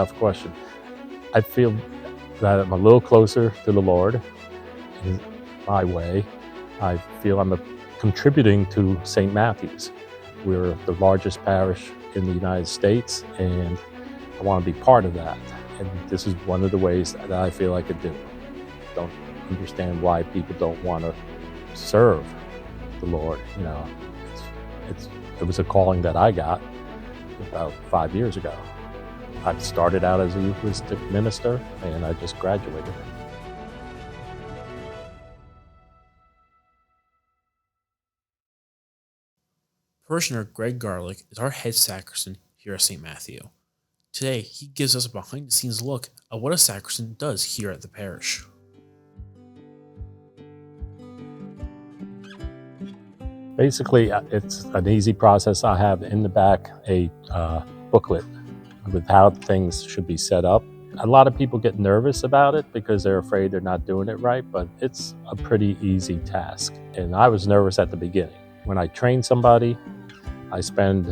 tough question. I feel that I'm a little closer to the Lord in my way. I feel I'm contributing to St. Matthew's. We're the largest parish in the United States, and I want to be part of that. And this is one of the ways that I feel I could do it. Don't understand why people don't want to serve the Lord. It was a calling that I got about 5 years ago. I started out as a Eucharistic minister, and I just graduated. Parishioner Greg Garlick is our head sacristan here at St. Matthew. Today, he gives us a behind-the-scenes look at what a sacristan does here at the parish. Basically, it's an easy process. I have in the back a booklet with how things should be set up. A lot of people get nervous about it because they're afraid they're not doing it right, but it's a pretty easy task. And I was nervous at the beginning. When I train somebody, I spend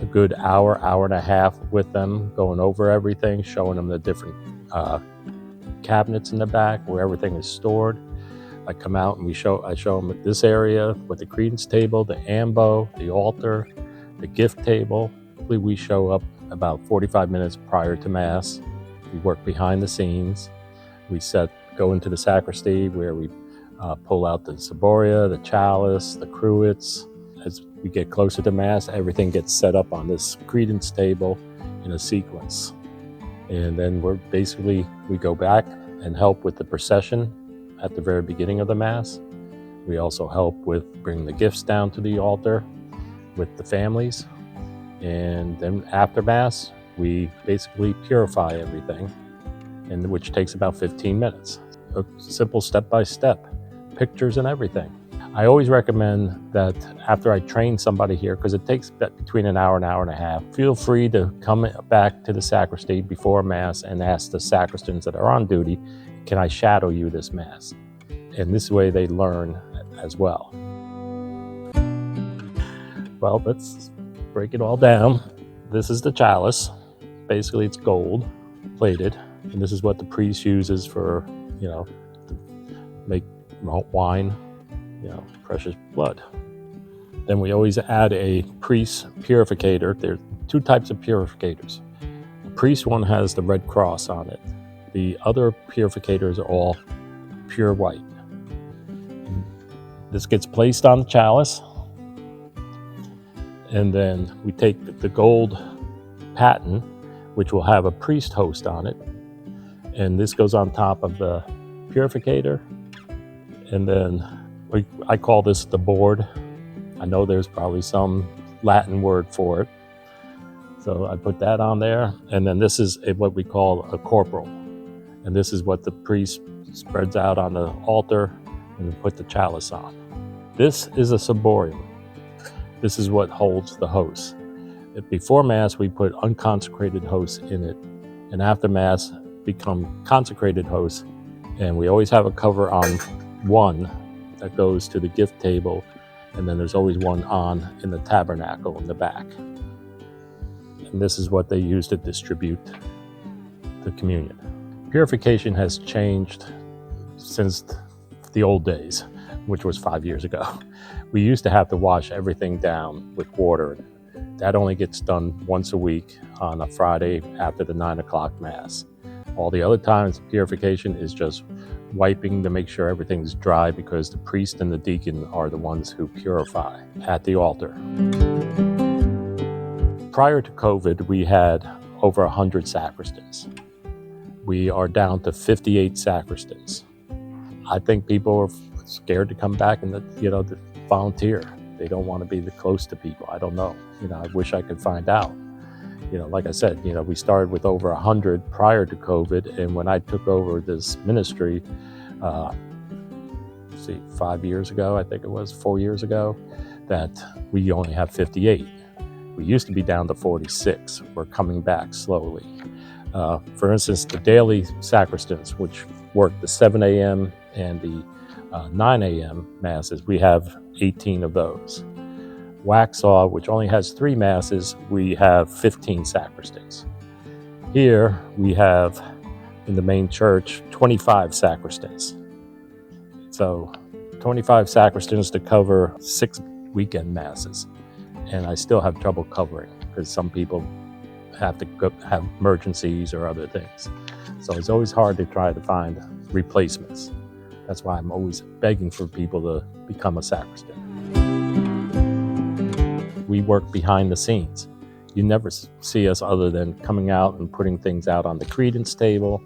a good hour and a half with them, going over everything, showing them the different cabinets in the back where everything is stored. I come out and I show them this area with the credence table, the ambo, the altar, the gift table. We show up about 45 minutes prior to Mass. We work behind the scenes. We go into the sacristy where we pull out the ciboria, the chalice, the cruets. As we get closer to Mass, everything gets set up on this credence table in a sequence. And then we go back and help with the procession at the very beginning of the Mass. We also help with bringing the gifts down to the altar with the families. And then after Mass, we basically purify everything, which takes about 15 minutes. A simple step-by-step, pictures and everything. I always recommend that after I train somebody here, because it takes between an hour and a half, feel free to come back to the sacristy before Mass and ask the sacristans that are on duty, can I shadow you this Mass? And this way they learn as well. Well, let's break it all down. This is the chalice. Basically, it's gold plated, and this is what the priest uses for, to make wine, precious blood. Then we always add a priest purificator. There are two types of purificators. The priest one has the red cross on it. The other purificators are all pure white. This gets placed on the chalice, and then we take the gold paten, which will have a priest host on it, and this goes on top of the purificator. And then I call this the board. I know there's probably some Latin word for it, so I put that on there. And then this is what we call a corporal, and this is what the priest spreads out on the altar and put the chalice on. This is a ciborium. This is what holds the host. Before Mass, we put unconsecrated hosts in it, and after Mass, become consecrated hosts. And we always have a cover on one that goes to the gift table, and then there's always one on in the tabernacle in the back. And this is what they use to distribute the communion. Purification has changed since the old days, which was 5 years ago. We used to have to wash everything down with water. That only gets done once a week on a Friday after the 9 o'clock Mass. All the other times, purification is just wiping to make sure everything's dry, because the priest and the deacon are the ones who purify at the altar. Prior to COVID, we had over 100 sacristans. We are down to 58 sacristans. I think people are scared to come back and to volunteer. They don't want to be close to people. I don't know. I wish I could find out. Like I said, we started with over 100 prior to COVID, and when I took over this ministry, 5 years ago, I think it was 4 years ago, that we only have 58. We used to be down to 46. We're coming back slowly. For instance, the daily sacristans, which work the 7 a.m. and the 9 a.m. Masses, we have 18 of those. Waxhaw, which only has 3 Masses, we have 15 sacristans. Here we have, in the main church, 25 sacristans. So 25 sacristans to cover 6 weekend masses. And I still have trouble covering because some people have to have emergencies or other things. So it's always hard to try to find replacements. That's why I'm always begging for people to become a sacristan. We work behind the scenes. You never see us other than coming out and putting things out on the credence table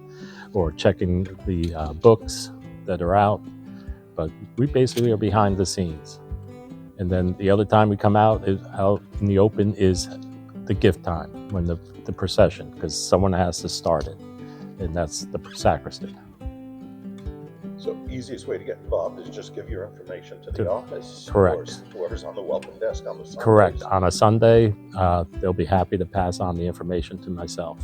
or checking the books that are out. But we basically are behind the scenes. And then the other time we come out in the open is the gift time, when the procession, because someone has to start it, and that's the sacristan. So easiest way to get involved is just give your information to the office. Correct. Or whoever's on the welcome desk on the Sundays. Correct. On a Sunday, they'll be happy to pass on the information to myself.